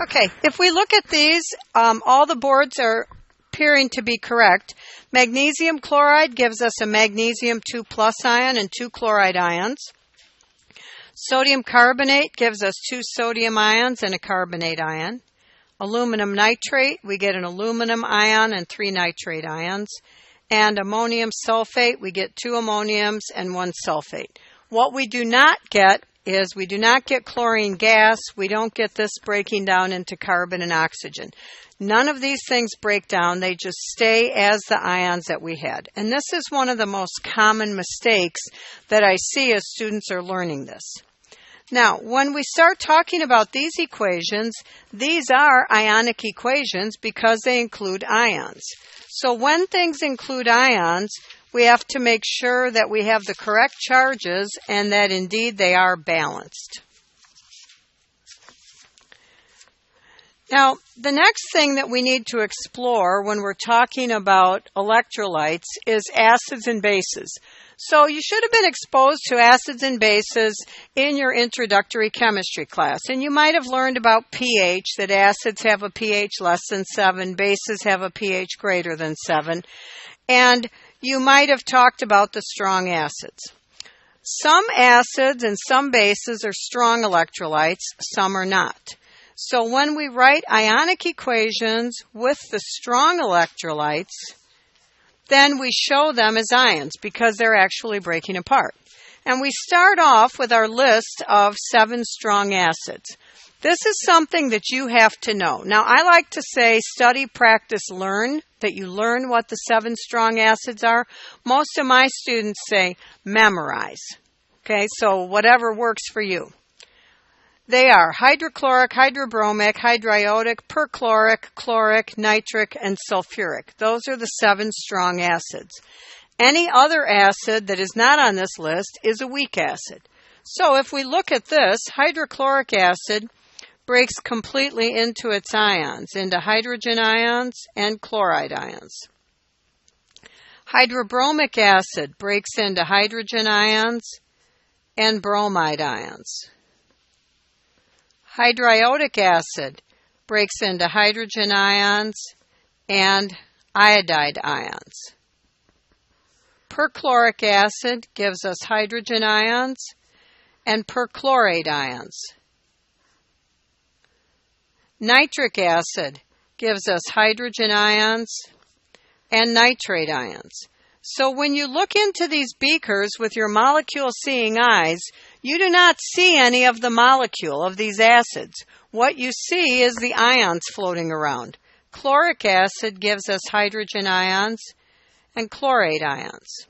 Okay, if we look at these, all the boards are appearing to be correct. Magnesium chloride gives us a magnesium 2 plus ion and 2 chloride ions. Sodium carbonate gives us 2 sodium ions and a carbonate ion. Aluminum nitrate, we get an aluminum ion and 3 nitrate ions. And ammonium sulfate, we get 2 ammoniums and 1 sulfate. What we do not get is we do not get chlorine gas. We don't get this breaking down into carbon and oxygen. None of these things break down. They just stay as the ions that we had. And this is one of the most common mistakes that I see as students are learning this. Now, when we start talking about these equations, these are ionic equations because they include ions. So when things include ions, we have to make sure that we have the correct charges and that indeed they are balanced. Now, the next thing that we need to explore when we're talking about electrolytes is acids and bases. So you should have been exposed to acids and bases in your introductory chemistry class. And you might have learned about pH, that acids have a pH less than 7, bases have a pH greater than 7. And you might have talked about the strong acids. Some acids and some bases are strong electrolytes, some are not. So when we write ionic equations with the strong electrolytes, then we show them as ions because they're actually breaking apart. And we start off with our list of 7 strong acids. This is something that you have to know. Now, I like to say study, practice, learn, that you learn what the 7 strong acids are. Most of my students say memorize. Okay, so whatever works for you. They are hydrochloric, hydrobromic, hydriodic, perchloric, chloric, nitric, and sulfuric. Those are the 7 strong acids. Any other acid that is not on this list is a weak acid. So if we look at this, hydrochloric acid breaks completely into its ions, into hydrogen ions and chloride ions. Hydrobromic acid breaks into hydrogen ions and bromide ions. Hydriodic acid breaks into hydrogen ions and iodide ions. Perchloric acid gives us hydrogen ions and perchlorate ions. Nitric acid gives us hydrogen ions and nitrate ions. So when you look into these beakers with your molecule-seeing eyes, you do not see any of the molecule of these acids. What you see is the ions floating around. Chloric acid gives us hydrogen ions and chlorate ions.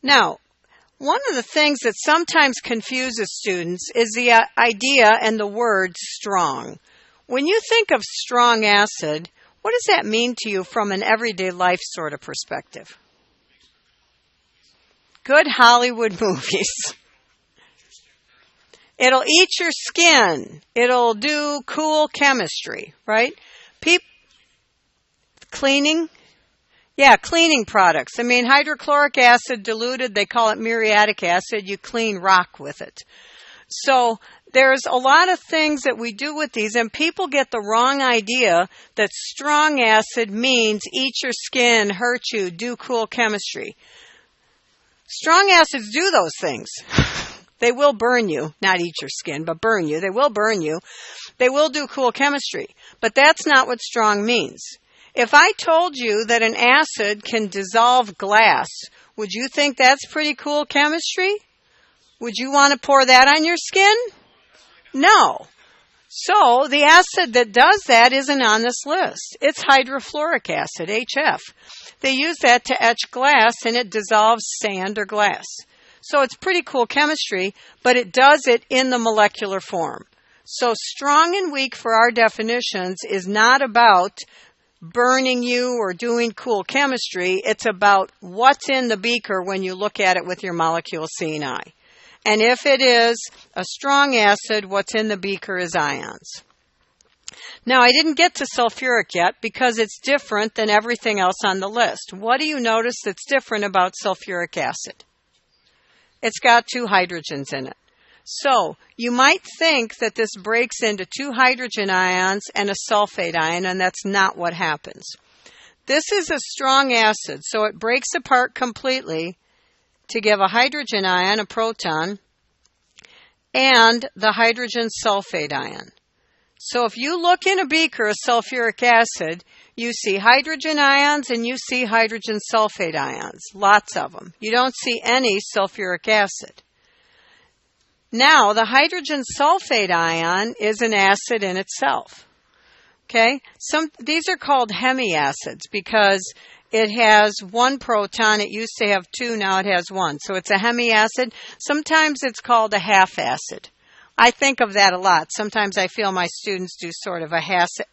Now, one of the things that sometimes confuses students is the idea and the word strong. When you think of strong acid, what does that mean to you from an everyday life sort of perspective? Good Hollywood movies. It'll eat your skin. It'll do cool chemistry, right? Cleaning? Yeah, cleaning products. I mean, hydrochloric acid diluted, they call it muriatic acid. You clean rock with it. So there's a lot of things that we do with these, and people get the wrong idea that strong acid means eat your skin, hurt you, do cool chemistry. Strong acids do those things. They will burn you, not eat your skin, but burn you. They will burn you. They will do cool chemistry, but that's not what strong means. If I told you that an acid can dissolve glass, would you think that's pretty cool chemistry? Would you want to pour that on your skin? No. So the acid that does that isn't on this list. It's hydrofluoric acid, HF. They use that to etch glass and it dissolves sand or glass. So it's pretty cool chemistry, but it does it in the molecular form. So strong and weak for our definitions is not about burning you or doing cool chemistry. It's about what's in the beaker when you look at it with your molecule-seeing eye. And if it is a strong acid, what's in the beaker is ions. Now, I didn't get to sulfuric yet because it's different than everything else on the list. What do you notice that's different about sulfuric acid? It's got 2 hydrogens in it. So you might think that this breaks into 2 hydrogen ions and a sulfate ion, and that's not what happens. This is a strong acid, so it breaks apart completely to give a hydrogen ion, a proton, and the hydrogen sulfate ion. So if you look in a beaker of sulfuric acid, you see hydrogen ions and you see hydrogen sulfate ions, lots of them. You don't see any sulfuric acid. Now, the hydrogen sulfate ion is an acid in itself. Okay? These are called hemiacids because it has 1 proton. It used to have 2, now it has 1. So it's a hemiacid. Sometimes it's called a half acid. I think of that a lot. Sometimes I feel my students do sort of a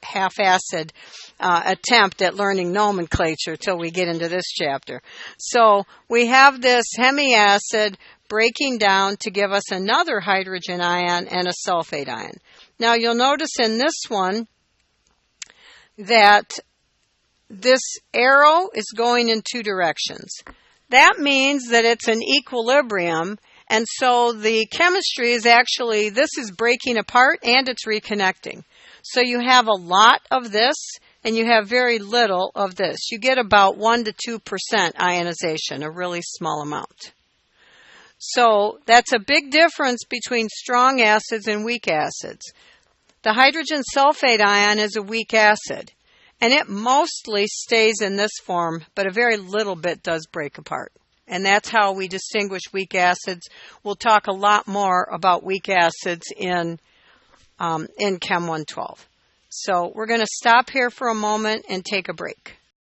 half-acid attempt at learning nomenclature till we get into this chapter. So we have this hemiacid breaking down to give us another hydrogen ion and a sulfate ion. Now you'll notice in this one that this arrow is going in 2 directions. That means that it's an equilibrium, and so the chemistry is actually, this is breaking apart and it's reconnecting. So you have a lot of this and you have very little of this. You get about 1 to 2% ionization, a really small amount. So that's a big difference between strong acids and weak acids. The hydrogen sulfate ion is a weak acid, and it mostly stays in this form, but a very little bit does break apart. And that's how we distinguish weak acids. We'll talk a lot more about weak acids in Chem 112. So we're going to stop here for a moment and take a break.